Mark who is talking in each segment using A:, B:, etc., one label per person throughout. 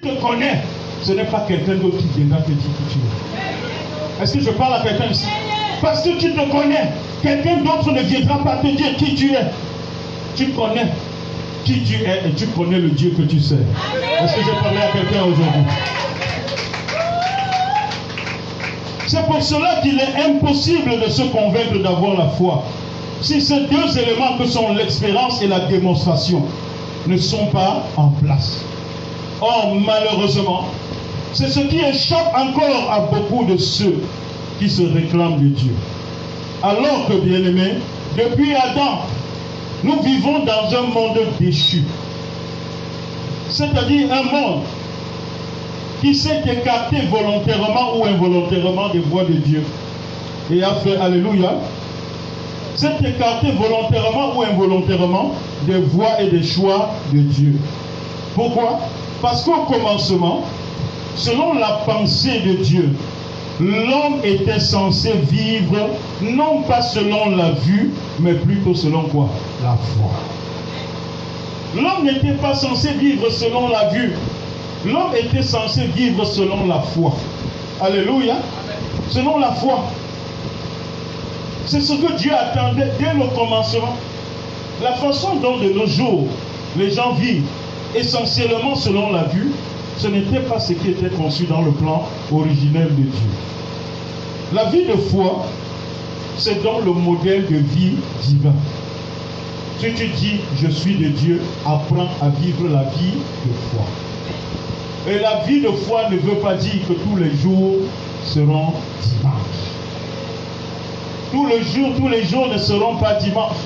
A: te connais, ce n'est pas quelqu'un d'autre qui viendra te dire qui tu es. Est-ce que je parle à quelqu'un ici? Parce que tu te connais, quelqu'un d'autre ne viendra pas te dire qui tu es. Tu connais qui tu es et tu connais le Dieu que tu sers. Est-ce que j'ai parlé à quelqu'un aujourd'hui? C'est pour cela qu'il est impossible de se convaincre d'avoir la foi si ces deux éléments que sont l'expérience et la démonstration ne sont pas en place. Or, malheureusement, c'est ce qui échappe encore à beaucoup de ceux qui se réclament de Dieu. Alors que, bien-aimés, depuis Adam, nous vivons dans un monde déchu. C'est-à-dire un monde qui s'est écarté volontairement ou involontairement des voies de Dieu et a fait, alléluia, s'est écarté volontairement ou involontairement des voies et des choix de Dieu. Pourquoi? Parce qu'au commencement, selon la pensée de Dieu, l'homme était censé vivre non pas selon la vue, mais plutôt selon quoi? La foi. L'homme n'était pas censé vivre selon la vue. L'homme était censé vivre selon la foi. Alléluia. Selon la foi. C'est ce que Dieu attendait dès le commencement. La façon dont de nos jours les gens vivent essentiellement selon la vue, ce n'était pas ce qui était conçu dans le plan originel de Dieu. La vie de foi, c'est donc le modèle de vie divin. Si tu dis je suis de Dieu, apprends à vivre la vie de foi. Et la vie de foi ne veut pas dire que tous les jours seront dimanche. Tous les jours ne seront pas dimanche.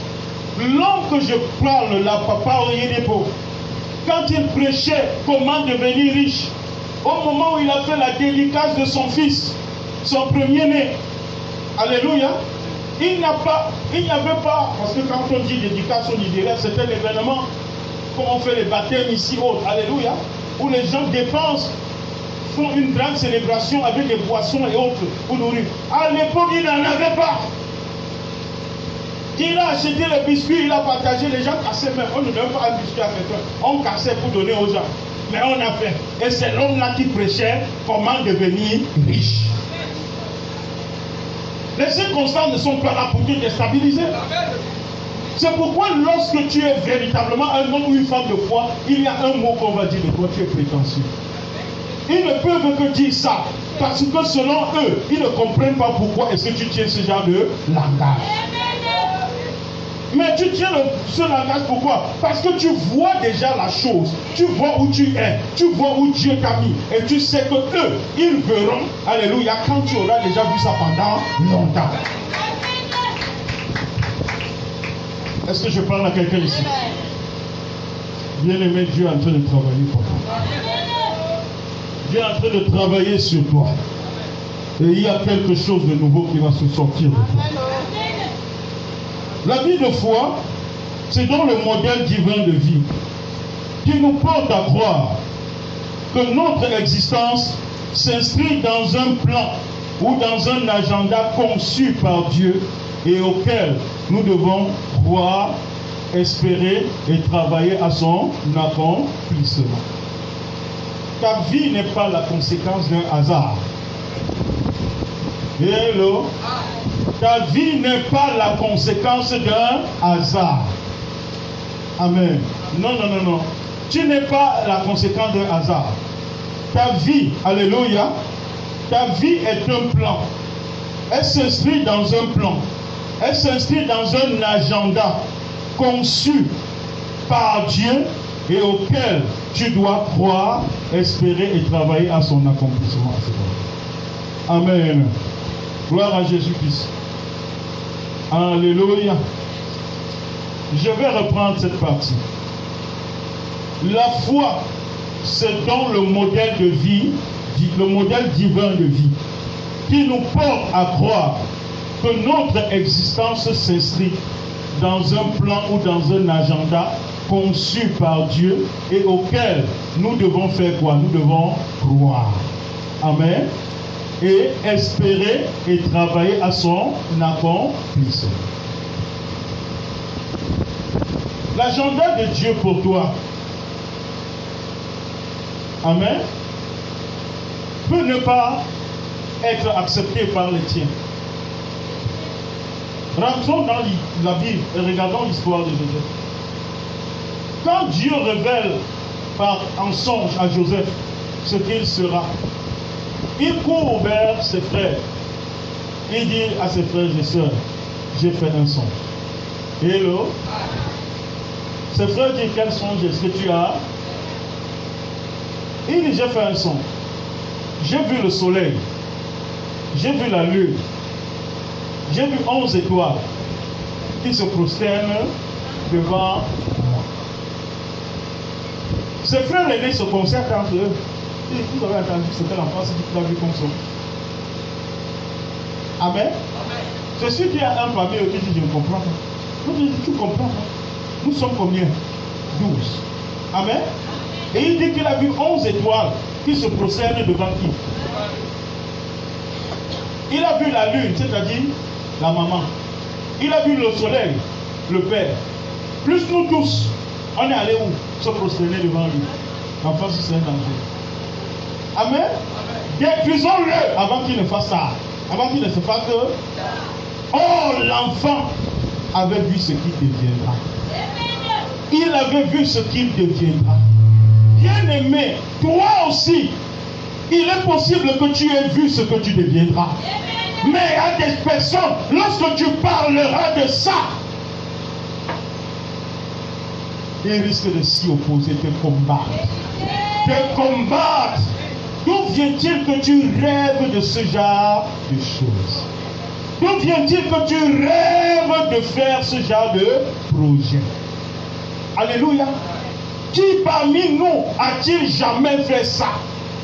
A: L'homme que je parle là, Papa Oyedepo, quand il prêchait comment devenir riche, au moment où il a fait la dédicace de son fils, son premier-né, alléluia, il n'y avait pas, parce que quand on dit dédicace, on dirait c'est un événement, comme on fait les baptêmes ici, alléluia, où les gens dépensent, font une grande célébration avec des boissons et autres pour nourrir. À l'époque, il n'en avait pas. Il a acheté le biscuit, il a partagé, les gens cassaient même. On ne donne pas un biscuit à quelqu'un, on cassait pour donner aux gens. Mais on a fait. Et c'est l'homme-là qui prêchait comment devenir riche. Les circonstances ne sont pas là pour te déstabiliser. C'est pourquoi lorsque tu es véritablement un homme ou une femme de foi, il y a un mot qu'on va dire de toi, tu es prétentieux. Ils ne peuvent que dire ça, parce que selon eux, ils ne comprennent pas pourquoi est-ce que tu tiens ce genre de langage. Mais tu tiens ce langage pourquoi? Parce que tu vois déjà la chose, tu vois où tu es, tu vois où Dieu t'a mis, et tu sais que eux, ils verront, alléluia, quand tu auras déjà vu ça pendant longtemps. Est-ce que je parle à quelqu'un ici? Bien-aimé, Dieu est en train de travailler pour toi. Dieu est en train de travailler sur toi. Et il y a quelque chose de nouveau qui va se sortir de toi. La vie de foi, c'est donc le modèle divin de vie qui nous porte à croire que notre existence s'inscrit dans un plan ou dans un agenda conçu par Dieu et auquel nous devons croire, espérer et travailler à son accomplissement. Ta vie n'est pas la conséquence d'un hasard. Hello. Ta vie n'est pas la conséquence d'un hasard. Amen. Non, non, non, non. Tu n'es pas la conséquence d'un hasard. Ta vie, alléluia, ta vie est un plan. Elle s'inscrit dans un plan. Elle s'inscrit dans un agenda conçu par Dieu et auquel tu dois croire, espérer et travailler à son accomplissement. Amen. Gloire à Jésus-Christ. Alléluia. Je vais reprendre cette partie. La foi, c'est donc le modèle de vie, le modèle divin de vie, qui nous porte à croire que notre existence s'inscrit dans un plan ou dans un agenda conçu par Dieu et auquel nous devons faire quoi? Nous devons croire. Amen. Et espérer et travailler à son accomplissement. L'agenda de Dieu pour toi, Amen. Peut ne pas être accepté par les tiens. Rentrons dans la Bible et regardons l'histoire de Joseph. Quand Dieu révèle en songe à Joseph ce qu'il sera, il court vers ses frères. Il dit à ses frères et sœurs, j'ai fait un songe. Hello. Ses frères disent, quel songe est-ce que tu as? Il dit, j'ai fait un songe. J'ai vu le soleil. J'ai vu la lune. J'ai vu 11 étoiles qui se prosternent devant moi. Ses frères aînés se concertent entre eux. Vous avez entendu, c'était l'enfant qui a vu comme ça. Amen. C'est sûr qu'il y a un parmi eux qui dit, je ne comprends pas. Vous dites, tu comprends pas. Nous sommes combien? 12. Amen. Et il dit qu'il a vu 11 étoiles qui se prosternent devant qui? Il a vu la lune, c'est-à-dire la maman. Il a vu le soleil, le père. Plus nous tous, on est allé où? Se prosterner devant lui. Enfin, c'est un danger. Amen. Détruisons-le avant qu'il ne fasse ça. Avant qu'il ne se fasse que... Oh, l'enfant avait vu ce qu'il deviendra. Il avait vu ce qu'il deviendra. Bien-aimé, toi aussi, il est possible que tu aies vu ce que tu deviendras. Mais à des personnes, lorsque tu parleras de ça, ils risquent de s'y opposer, te combattre. Te combattre. D'où vient-il que tu rêves de ce genre de choses? D'où vient-il que tu rêves de faire ce genre de projet? Alléluia. Qui parmi nous a-t-il jamais fait ça?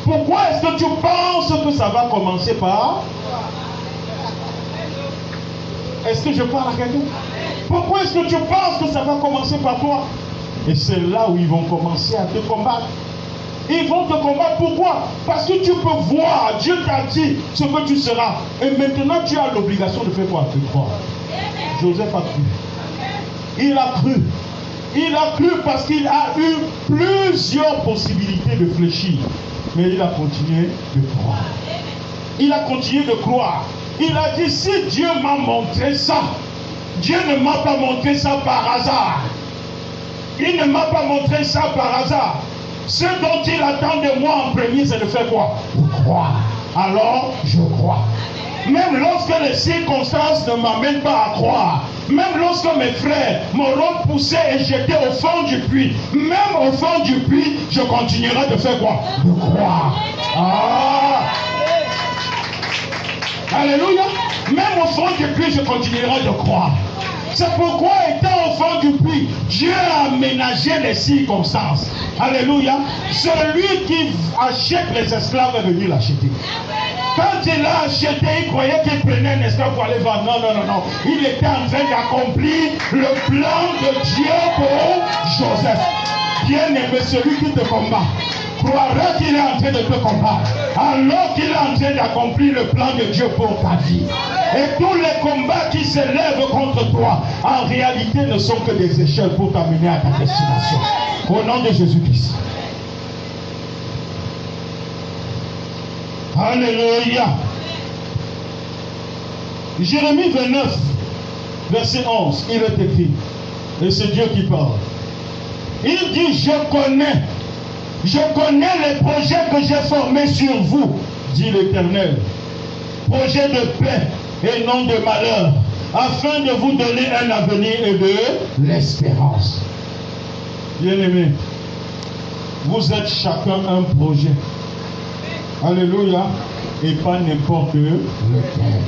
A: Pourquoi est-ce que tu penses que ça va commencer par? Est-ce que je parle à quelqu'un? Pourquoi est-ce que tu penses que ça va commencer par toi? Et c'est là où ils vont commencer à te combattre. Ils vont te combattre. Pourquoi? Parce que tu peux voir, Dieu t'a dit ce que tu seras. Et maintenant tu as l'obligation de faire quoi? De croire. Joseph a cru. Il a cru. Il a cru parce qu'il a eu plusieurs possibilités de fléchir. Mais il a continué de croire. Il a continué de croire. Il a dit, si Dieu m'a montré ça, Dieu ne m'a pas montré ça par hasard. Il ne m'a pas montré ça par hasard. Ce dont il attend de moi en premier, c'est de faire quoi? De croire. Alors, je crois. Même lorsque les circonstances ne m'amènent pas à croire, même lorsque mes frères m'auront poussé et jeté au fond du puits, même au fond du puits, je continuerai de faire quoi? De croire. Ah! Alléluia. Même au fond du puits, je continuerai de croire. C'est pourquoi, étant au fond du puits, Dieu a aménagé les circonstances. Alléluia. Celui qui achète les esclaves est venu l'acheter. Quand il l'a acheté, il croyait qu'il prenait un esclave pour aller vendre. Non, non, non, non. Il était en train d'accomplir le plan de Dieu pour Joseph. Bien-aimé, celui qui te combat croira qu'il est en train de te combattre, alors qu'il est en train d'accomplir le plan de Dieu pour ta vie. Et tous les combats qui s'élèvent contre toi, en réalité ne sont que des échelles pour t'amener à ta destination. Au nom de Jésus-Christ. Alléluia. Jérémie 29, verset 11, il est écrit, et c'est Dieu qui parle. Il dit, je connais les projets que j'ai formés sur vous, dit l'Éternel. Projets de paix et non de malheur, afin de vous donner un avenir et de l'espérance. Bien-aimés, vous êtes chacun un projet. Alléluia. Et pas n'importe lequel.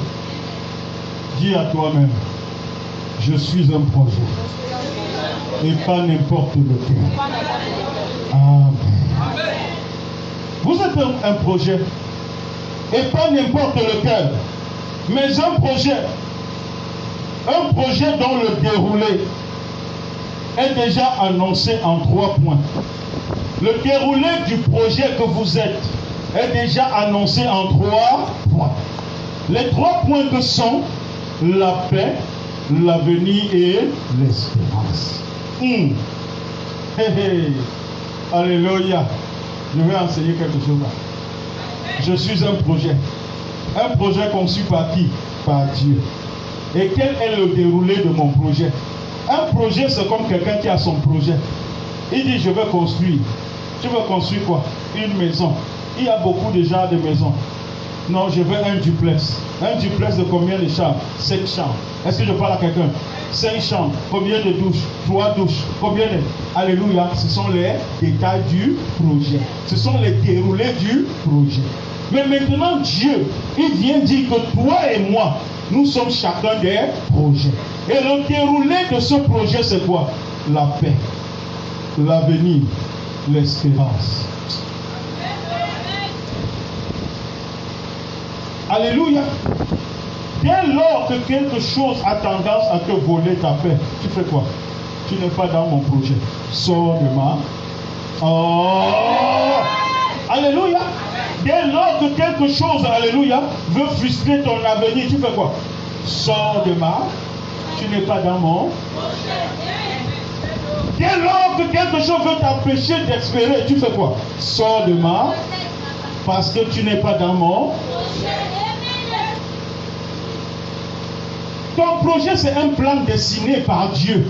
A: Dis à toi-même, je suis un projet. Et pas n'importe lequel. Amen. Vous êtes un projet. Et pas n'importe lequel. Mais un projet dont le déroulé est déjà annoncé en 3 points. Le déroulé du projet que vous êtes est déjà annoncé en 3 points. Les 3 points que sont la paix, l'avenir et l'espérance. Hey, hey. Alléluia. Je vais enseigner quelque chose là. Je suis un projet. Un projet conçu par qui? Par Dieu. Et quel est le déroulé de mon projet? Un projet, c'est comme quelqu'un qui a son projet. Il dit, je vais construire. Tu veux construire quoi? Une maison. Il y a beaucoup de genres de maisons. Non, je veux un duplex. Un duplex de combien de chambres? 7 chambres. Est-ce que je parle à quelqu'un? 5 chambres. Combien de douches? 3 douches. Combien de... Alléluia. Ce sont les détails du projet. Ce sont les déroulés du projet. Mais maintenant, Dieu, il vient dire que toi et moi, nous sommes chacun des projets. Et le déroulé de ce projet, c'est quoi? La paix, l'avenir, l'espérance. Alléluia. Dès lors que quelque chose a tendance à te voler ta paix, tu fais quoi? Tu n'es pas dans mon projet. Sors de ma... Oh! Alléluia. Dès lors que quelque chose, alléluia, veut frustrer ton avenir, tu fais quoi? Sors de ma... Tu n'es pas dans mon... Dès lors que quelque chose veut t'empêcher d'espérer, tu fais quoi? Sors de ma... Parce que tu n'es pas dans mon... Ton projet, c'est un plan dessiné par Dieu.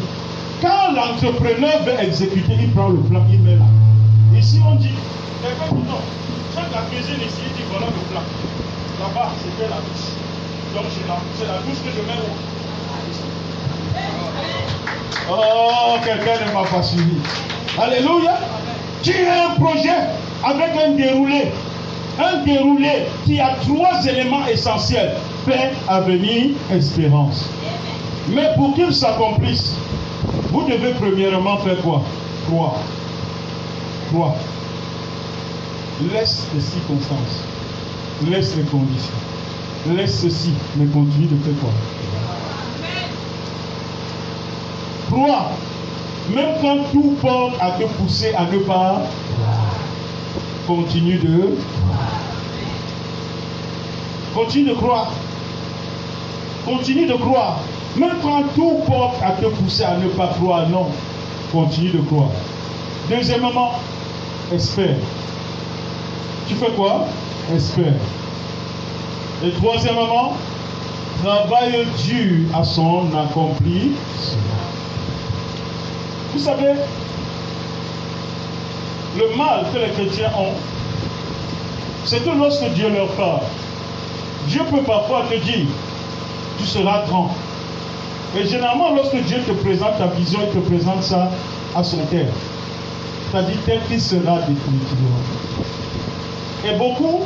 A: Quand l'entrepreneur veut exécuter, il prend le plan, il met là. Ici, on dit, non, chaque la cuisine ici, il dit voilà le plan. Là-bas, c'était la douche. Donc, c'est la douche que je mets où? Oh, quelqu'un ne m'a pas suivi. Alléluia. Tu as un projet avec un déroulé. Un déroulé qui a 3 éléments essentiels. Paix, avenir, espérance. Mais pour qu'il s'accomplisse, vous devez premièrement faire quoi? Croire. Croire. Laisse les circonstances. Laisse les conditions. Laisse ceci, mais continue de faire quoi? Croire. Même quand tout porte à te pousser à ne pas, continue de croire. Continue de croire. Même quand tout porte à te pousser à ne pas croire, non. Continue de croire. Deuxièmement, espère. Tu fais quoi? Espère. Et troisièmement, travaille dur à son accomplissement. Vous savez, le mal que les chrétiens ont, c'est que lorsque Dieu leur parle, Dieu peut parfois te dire, tu seras grand. Et généralement, lorsque Dieu te présente ta vision, il te présente ça à son terme. C'est-à-dire tel qu'il sera définitivement. Et beaucoup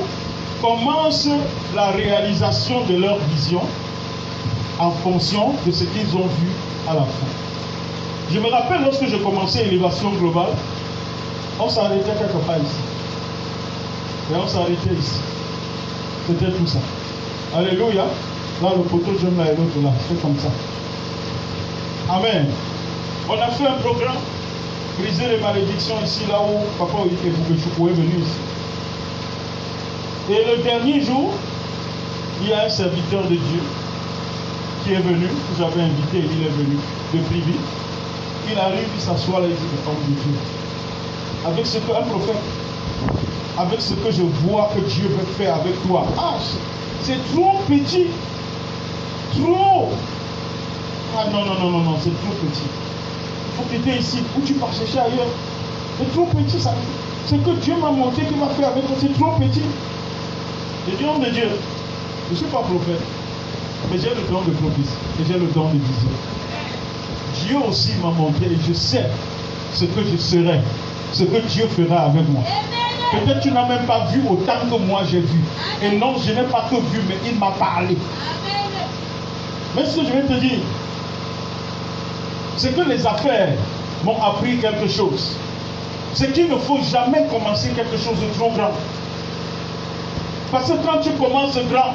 A: commencent la réalisation de leur vision en fonction de ce qu'ils ont vu à la fin. Je me rappelle lorsque je commençais l'élévation globale, on s'arrêtait quelque part ici. Et on s'arrêtait ici. C'était tout ça. Alléluia. Là, le poteau jaune là et l'autre là. C'est comme ça. Amen. On a fait un programme. Briser les malédictions ici, là où papa est venu ici. Et le dernier jour, il y a un serviteur de Dieu qui est venu, que j'avais invité, il est venu de privé. Il arrive, il s'assoit là, il dit, le homme de Dieu. Avec ce que un prophète, avec ce que je vois que Dieu veut faire avec toi. Ah, c'est trop petit. Trop. Ah non, c'est trop petit. Il faut que tu étais ici, ou tu pars chercher ailleurs. C'est trop petit, ça. C'est que Dieu m'a montré qu'il m'a fait avec toi, c'est trop petit. Je dis, homme de Dieu, je ne suis pas prophète, mais j'ai le don de prophétie et j'ai le don de vision. Dieu aussi m'a montré et je sais ce que je serai, ce que Dieu fera avec moi. Peut-être tu n'as même pas vu autant que moi j'ai vu. Et non, je n'ai pas que vu, mais il m'a parlé. Mais ce que je vais te dire, c'est que les affaires m'ont appris quelque chose. C'est qu'il ne faut jamais commencer quelque chose de trop grand. Parce que quand tu commences grand,